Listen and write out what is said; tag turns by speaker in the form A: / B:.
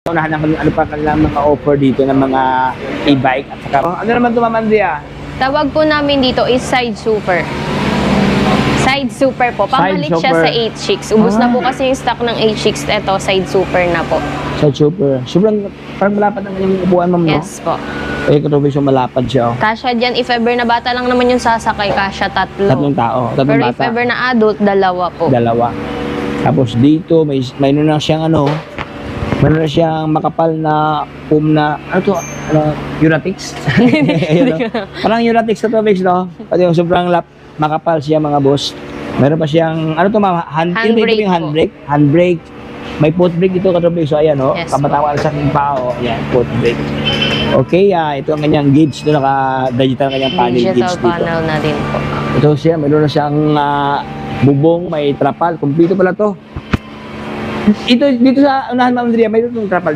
A: Unahan naman ano pa kanilang mga offer dito ng mga e-bike at saka ano naman ito, Ma'am Andrea?
B: Tawag po namin dito is side super. Side super po. Pabalik siya
A: super.
B: sa 8-6. Ubus na po kasi yung stock ng 8-6. Ito, side super na po.
A: Side super. Sobrang parang malapad ang kanyang upuan, Ma'am, no?
B: Yes po.
A: Eh, katubig siya malapad siya. Oh.
B: Kasya dyan, if ever na bata lang naman yung sasakay, kasya
A: Tatlong tao. Tatlong
B: Pero if
A: bata.
B: ever na adult, dalawa po.
A: Dalawa. Tapos dito, mayroon na siyang mayroon na siyang makapal na na, ano to? Uratix? Ayun, no? Parang Uratix na tubig, no? Pati yung sobrang makapal siya, mga boss. Meron pa siyang, ano to, ma'am?
B: Handbrake
A: yung
B: po.
A: handbrake. Handbrake. May foot brake dito katubig. So, ayan, no?
B: Yes,
A: Kabatawan sa aking pao. Ayan, foot brake. Okay, ito ang kanyang gauge. Ito, naka-digital kanyang panel
B: Digital
A: gauge dito.
B: panel na din po.
A: Ito siya, mayroon na siyang bubong, may trapal. Kumpleto pala to. Ito, dito sa unahan, Ma'am Andrea, mayroon itong trapal